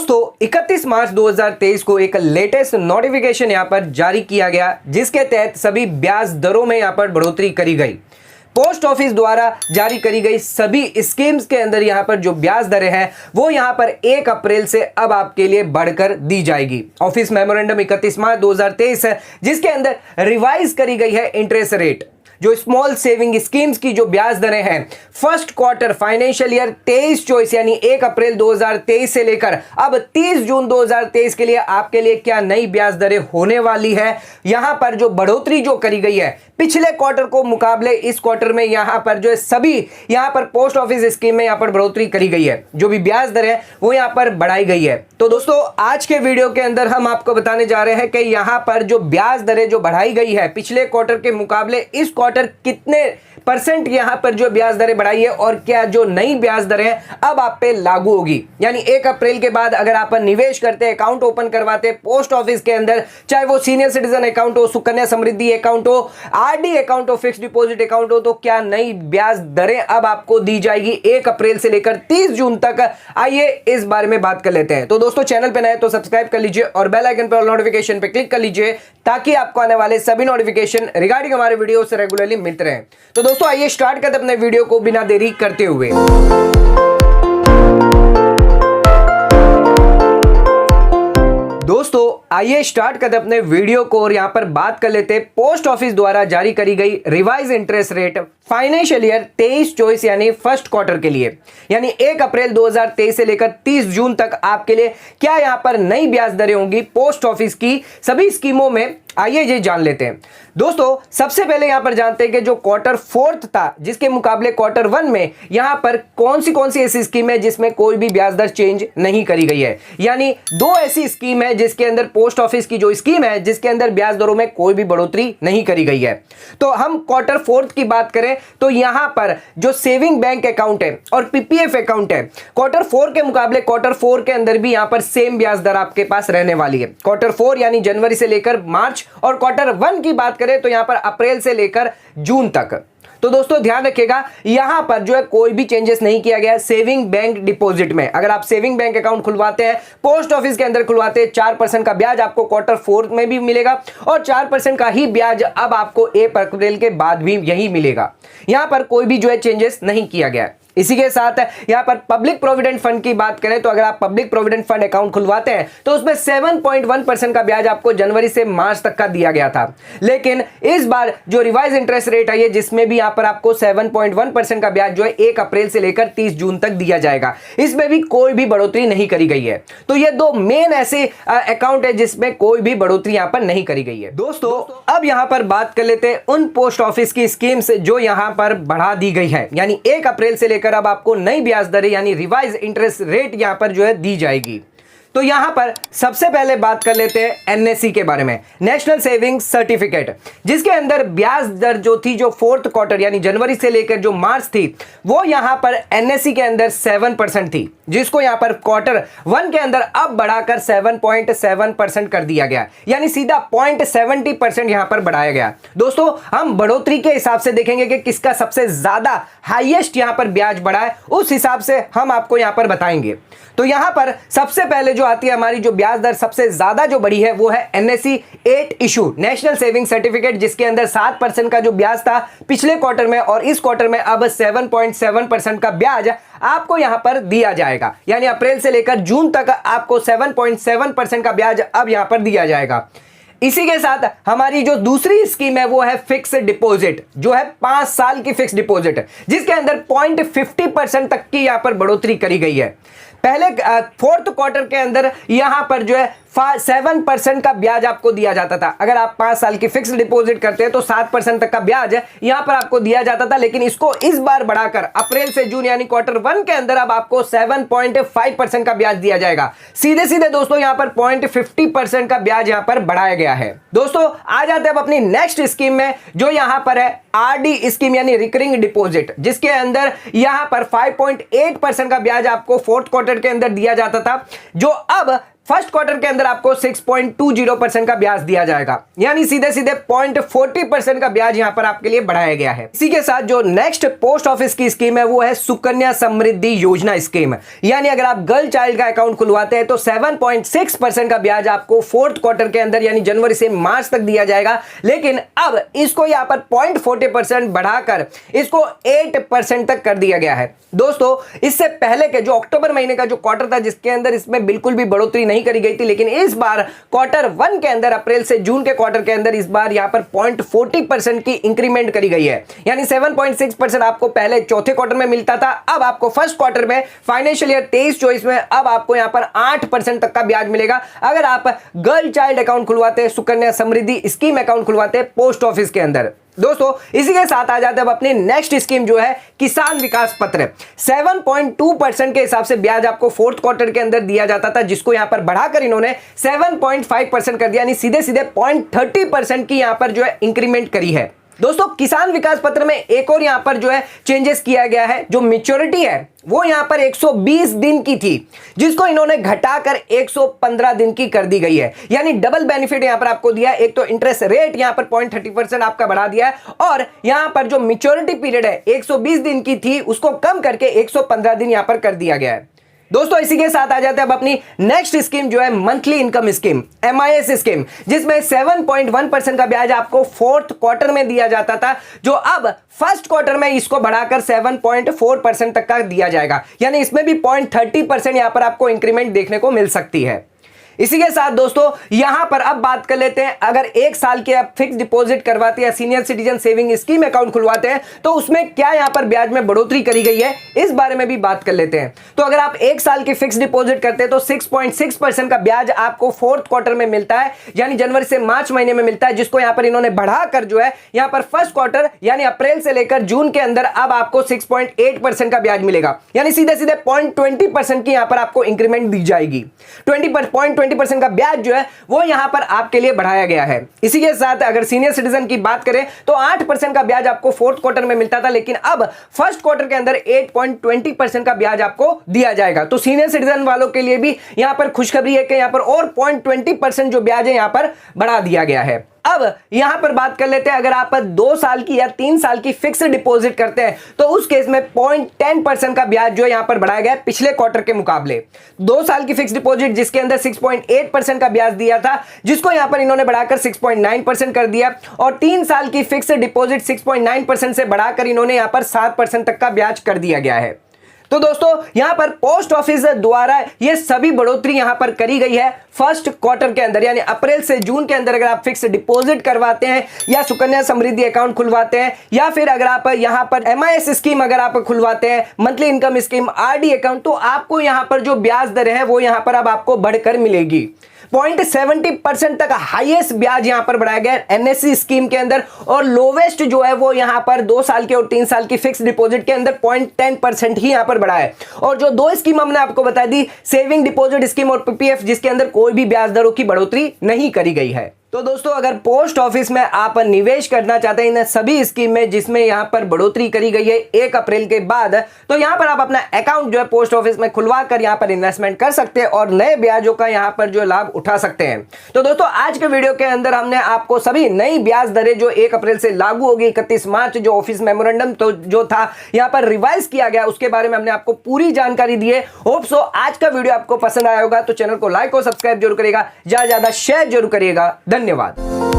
दोस्तों 31 मार्च 2023 को एक लेटेस्ट नोटिफिकेशन यहां पर जारी किया गया, जिसके तहत सभी ब्याज दरों में यहां पर बढ़ोतरी करी गई। पोस्ट ऑफिस द्वारा जारी करी गई सभी स्कीम्स के अंदर यहां पर जो ब्याज दरें हैं वो यहां पर 1 अप्रैल से अब आपके लिए बढ़कर दी जाएगी। ऑफिस मेमोरेंडम 31 मार्च 2023 है, जिसके अंदर रिवाइज करी गई है इंटरेस्ट रेट। जो स्मॉल सेविंग स्कीम्स की जो ब्याज दरें हैं फर्स्ट क्वार्टर फाइनेंशियल ईयर 23-24 यानी 1 अप्रैल 2023 से लेकर अब 30 जून 2023 के लिए आपके लिए क्या नई ब्याज दरें होने वाली है। यहां पर जो बढ़ोतरी जो करी गई है पिछले क्वार्टर को मुकाबले इस क्वार्टर में यहां पर जो सभी यहां पर पोस्ट ऑफिस स्कीम में यहां पर बढ़ोतरी करी गई है। जो भी ब्याज दर है वो यहां पर बढ़ाई गई है। तो दोस्तों आज के वीडियो के अंदर हम आपको बताने जा रहे हैं कि यहां पर जो ब्याज दरें जो बढ़ाई गई है पिछले क्वार्टर के मुकाबले इस क्वार्टर कितने परसेंट यहां पर जो ब्याज दरें बढ़ाई है और क्या जो नई ब्याज दरें अब आप पे लागू होगी। यानी 1 अप्रैल के बाद अगर आप निवेश करते हैं, अकाउंट ओपन करवाते हैं पोस्ट ऑफिस के अंदर, चाहे वो सीनियर सिटीजन अकाउंट हो, सुकन्या समृद्धि अकाउंट हो, आरडी अकाउंट हो, फिक्स डिपॉजिट अकाउंट हो, तो क्या नई ब्याज दरें अब आपको दी जाएगी 1 अप्रैल से लेकर 30 जून तक। आइए इस बारे में बात कर लेते हैं। तो दोस्तों चैनल पे नए तो सब्सक्राइब कर लीजिए और बेल आइकन पर नोटिफिकेशन पे क्लिक कर लीजिए ताकि आपको आने वाले सभी नोटिफिकेशन रिगार्डिंग हमारे वीडियो से रेगुलरली मिलते रहे। तो दोस्तों आइए स्टार्ट करते अपने वीडियो को बिना देरी करते हुए। दोस्तों आइए स्टार्ट करते अपने वीडियो को और यहां पर बात कर लेते हैं पोस्ट ऑफिस द्वारा जारी करी गई revise interest rate financial year 23-24 यानी फर्स्ट क्वार्टर के लिए, यानी 1 अप्रैल 2023 से लेकर 30 जून तक आपके लिए क्या यहां पर नई ब्याज दरें होंगी पोस्ट ऑफिस की सभी स्कीमों में। आइए ये जान लेते हैं। दोस्तों सबसे पहले यहां पर जानते हैं कि जो क्वार्टर फोर्थ था जिसके मुकाबले क्वार्टर 1 में यहां पर कौन सी ऐसी स्कीम है जिसमें कोई भी ब्याज दर चेंज नहीं करी गई है। यानी 2 ऐसी स्कीम है जिसके अंदर पोस्ट ऑफिस की जो स्कीम है जिसके अंदर ब्याज दरों में कोई भी बढ़ोतरी नहीं करी गई है। तो हम क्वार्टर फोर्थ की बात करें तो यहां पर जो सेविंग बैंक अकाउंट है और पीपीएफ अकाउंट है क्वार्टर 4 के मुकाबले क्वार्टर 4 के अंदर भी यहां पर सेम ब्याज दर आपके पास रहने वाली है। क्वार्टर 4 यानी जनवरी से लेकर मार्च और क्वार्टर 1 की बात करें तो यहां पर अप्रैल से लेकर जून तक। तो दोस्तों ध्यान रखिएगा यहां पर जो है कोई भी चेंजेस नहीं किया गया सेविंग बैंक डिपॉजिट में। अगर आप सेविंग बैंक अकाउंट खुलवाते हैं पोस्ट ऑफिस के अंदर खुलवाते हैं 4% का ब्याज आपको क्वार्टर 4 में भी मिलेगा और 4% का ही ब्याज अब आपको 1 अप्रैल के बाद भी यही मिलेगा। यहां पर कोई भी जो है चेंजेस नहीं किया गया। इसी के साथ यहां पर पब्लिक प्रोविडेंट फंड की बात करें तो अगर आप पब्लिक प्रोविडेंट फंड अकाउंट खुलवाते हैं तो उसमें 7.1% का ब्याज आपको जनवरी से मार्च तक का दिया गया था, लेकिन इस बार जो रिवाइज इंटरेस्ट रेट है जिसमें भी यहां पर आपको 7.1% का ब्याज जो है 1 अप्रैल से लेकर 30 जून तक दिया जाएगा। इसमें भी कोई भी बढ़ोतरी नहीं करी गई है। तो ये 2 मेन ऐसे अकाउंट है जिसमें कोई भी बढ़ोतरी यहां पर नहीं करी गई है। दोस्तों अब यहां पर बात कर लेते हैं उन पोस्ट ऑफिस की स्कीम्स जो यहां पर बढ़ा दी गई है, यानी 1 अप्रैल से अब आपको नई ब्याज दरें यानी रिवाइज इंटरेस्ट रेट यहां पर जो है दी जाएगी। तो यहां पर सबसे पहले बात कर लेते हैं एनएससी के बारे में, नेशनल सेविंग सर्टिफिकेट, जिसके अंदर ब्याज दर जो थी जो फोर्थ क्वार्टर यानी जनवरी से लेकर जो मार्च थी वो यहां पर एनएससी के अंदर 7% थी, जिसको यहां पर क्वार्टर 1 के अंदर अब बढ़ाकर 7.7% कर दिया गया, यानी सीधा 0.70% यहां पर बढ़ाया गया। दोस्तों हम बढ़ोतरी के हिसाब से देखेंगे कि किसका सबसे ज्यादा हाईएस्ट यहां पर ब्याज बढ़ा है, उस हिसाब से हम आपको यहां पर बताएंगे। तो यहां पर सबसे पहले जो आती है हमारी जो ब्याज दर सबसे ज्यादा जो बढ़ी है वो है NSC 8 issue national saving certificate, जिसके अंदर 7% का जो ब्याज था पिछले क्वार्टर में और इस क्वार्टर में अब 7.7% का ब्याज आपको यहां पर दिया जाएगा। यानी अप्रैल से लेकर जून तक आपको 7.7% का ब्याज अब यहां पर दिया जाएगा। इसी के साथ हमारी जो दूसरी स्कीम है वो है फिक्स डिपॉजिट, जो है 5 साल की फिक्स डिपॉजिट, जिसके अंदर 0.50% तक की यहां पर बढ़ोतरी करी गई है। पहले फोर्थ क्वार्टर के अंदर यहां पर जो है 7% का ब्याज आपको दिया जाता था। अगर आप 5 साल की फिक्स डिपॉजिट करते हैं तो 7% तक का ब्याज यहां पर आपको दिया जाता था, लेकिन इसको इस बार बढ़ाकर अप्रैल से जून यानी क्वार्टर 1 के अंदर अब आपको 7.5% का ब्याज दिया जाएगा। सीधे सीधे दोस्तों यहां पर 0.50% का ब्याज यहां पर बढ़ाया गया है। दोस्तों आ जाते हैं अब अपनी नेक्स्ट स्कीम में जो यहां पर है आरडी स्कीम यानी रिकरिंग डिपॉजिट, जिसके अंदर यहां पर 5.8% का ब्याज आपको फोर्थ क्वार्टर के अंदर दिया जाता था, जो अब फर्स्ट क्वार्टर के अंदर आपको 6.20% का ब्याज दिया जाएगा, यानी सीधे सीधे 0.40% का ब्याज यहां पर आपके लिए बढ़ाया गया है। इसी के साथ जो नेक्स्ट पोस्ट ऑफिस की स्कीम है वो है सुकन्या समृद्धि योजना स्कीम, यानी अगर आप गर्ल चाइल्ड का अकाउंट खुलवाते हैं तो 7.6% का ब्याज आपको फोर्थ क्वार्टर के अंदर यानी जनवरी से मार्च तक दिया जाएगा, लेकिन अब इसको यहां पर 0.40% बढ़ाकर इसको 8% तक कर दिया गया है। दोस्तों, इससे पहले के जो अक्टूबर महीने का जो क्वार्टर था जिसके अंदर इसमें बिल्कुल भी बढ़ोतरी नहीं करी गई थी, लेकिन इस बार क्वार्टर 1 के अंदर अप्रैल से जून के क्वार्टर के अंदर इस बार यहां पर 0.40% की इंक्रीमेंट करी गई है, यानी 7.6% आपको पहले चौथे क्वार्टर में मिलता था, अब आपको फर्स्ट क्वार्टर में फाइनेंशियल ईयर 23-24 में अब आपको यहां पर 8% तक का ब्याज मिलेगा अगर आप गर्ल चाइल्ड अकाउंट खुलवाते हैं, सुकन्या समृद्धि स्कीम अकाउंट खुलवाते हैं पोस्ट ऑफिस के अंदर। दोस्तों, इसी के साथ आ जाते हैं अब अपनी नेक्स्ट स्कीम जो है किसान विकास पत्र। 7.2% के हिसाब से ब्याज आपको फोर्थ क्वार्टर के अंदर दिया जाता था, जिसको यहां पर बढ़ाकर इन्होंने 7.5% कर दिया, यानी सीधे सीधे 0.30% की यहां पर जो है इंक्रीमेंट करी है। दोस्तों, किसान विकास पत्र में एक और यहां पर जो है चेंजेस किया गया है। जो मैच्योरिटी है वो यहां पर 120 दिन की थी, जिसको इन्होंने घटाकर 115 दिन की कर दी गई है, यानी डबल बेनिफिट यहां पर आपको दिया है। एक तो इंटरेस्ट रेट यहां पर 0.30% आपका बढ़ा दिया है, और यहां पर जो मैच्योरिटी पीरियड है 120 दिन की थी उसको कम करके 115 दिन यहां पर कर दिया गया है। दोस्तों, इसी के साथ आ जाते हैं अब अपनी नेक्स्ट स्कीम जो है monthly income scheme, MIS scheme, जिसमें 7.1% का ब्याज आपको फोर्थ क्वार्टर में दिया जाता था, जो अब फर्स्ट क्वार्टर में इसको बढ़ाकर 7.4% तक का दिया जाएगा, यानी इसमें भी 0.30% यहां पर आपको इंक्रीमेंट देखने को मिल सकती है। इसी के साथ दोस्तों यहां पर अब बात कर लेते हैं, अगर 1 साल के आप फिक्स डिपॉजिट करवाते हैं, senior citizen saving scheme account खुलवाते हैं, तो उसमें क्या यहां पर ब्याज में बढ़ोतरी करी गई है, इस बारे में भी बात कर लेते हैं। तो अगर आप 1 साल की फिक्स डिपॉजिट करते हैं तो 6.6% का ब्याज आपको फोर्थ क्वार्टर में मिलता है, यानी जनवरी से मार्च महीने में मिलता है, जिसको यहां पर इन्होंने बढ़ाकर जो है यहां पर फर्स्ट क्वार्टर यानी अप्रैल से लेकर जून के अंदर अब आपको 6.8% का ब्याज मिलेगा, यानी सीधे सीधे 0.20% की यहां पर आपको इंक्रीमेंट दी जाएगी। 20% का ब्याज जो है वो यहां पर आपके लिए बढ़ाया गया है। इसी के साथ अगर सीनियर सिटीजन की बात करें तो 8% का ब्याज आपको फोर्थ क्वार्टर में मिलता था, लेकिन अब फर्स्ट क्वार्टर के अंदर 8.20% का ब्याज आपको दिया जाएगा। तो सीनियर सिटीजन वालों के लिए भी यहां पर खुशखबरी है कि यहां पर और 0.20% जो ब्याज है यहां पर बढ़ा दिया गया है। अब यहां पर बात कर लेते हैं, अगर आप 2 साल की या 3 साल की फिक्स डिपॉजिट करते हैं तो उस केस में 0.10% का ब्याज जो यहां पर बढ़ाया गया है पिछले क्वार्टर के मुकाबले। 2 साल की फिक्स डिपॉजिट जिसके अंदर 6.8% का ब्याज दिया था, जिसको यहां पर इन्होंने बढ़ाकर 6.9% कर दिया, और 3 साल की फिक्स डिपॉजिट 6.9% से बढ़ाकर इन्होंने यहां पर 7% तक का ब्याज कर दिया गया है। तो दोस्तों, यहां पर पोस्ट ऑफिस द्वारा ये सभी बढ़ोतरी यहां पर करी गई है फर्स्ट क्वार्टर के अंदर, यानी अप्रैल से जून के अंदर अगर आप फिक्स डिपॉजिट करवाते हैं या सुकन्या समृद्धि अकाउंट खुलवाते हैं, या फिर अगर आप यहां पर MIS स्कीम अगर आप खुलवाते हैं, monthly income scheme, RD account, तो आपको यहां पर जो ब्याज दर है वो यहां पर अब आपको बढ़कर मिलेगी। 0.70% तक हाईएस्ट ब्याज यहां पर बढ़ाया गया है NSC स्कीम के अंदर, और लोवेस्ट जो है वो यहां पर 2 साल के और 3 साल की फिक्स डिपॉजिट के अंदर 0.10% ही यहां पर बढ़ा है। और जो 2 स्कीम हमने आपको बता दी, सेविंग डिपॉजिट स्कीम और PPF, जिसके अंदर कोई भी ब्याज दरों की बढ़ोतरी नहीं करी गई है। तो दोस्तों, अगर पोस्ट ऑफिस में आप निवेश करना चाहते हैं इन सभी स्कीम में जिसमें यहां पर बढ़ोतरी करी गई है 1 अप्रैल के बाद, तो यहां पर आप अपना अकाउंट जो है पोस्ट ऑफिस में खुलवा कर यहां पर इन्वेस्टमेंट कर सकते हैं और नए ब्याजों का यहां पर जो लाभ उठा सकते हैं। तो दोस्तों, आज के वीडियो के अंदर हमने आपको सभी नई ब्याज दरें जो 1 अप्रैल से लागू होगी, 31 मार्च जो ऑफिस मेमोरेंडम तो जो था यहां पर रिवाइज किया गया, उसके बारे में हमने आपको पूरी जानकारी दी है। होप सो आज का वीडियो आपको पसंद आया होगा, तो चैनल को लाइक और सब्सक्राइब जरूर करिएगा, ज्यादा से ज्यादा शेयर जरूर करिएगा। धन्यवाद।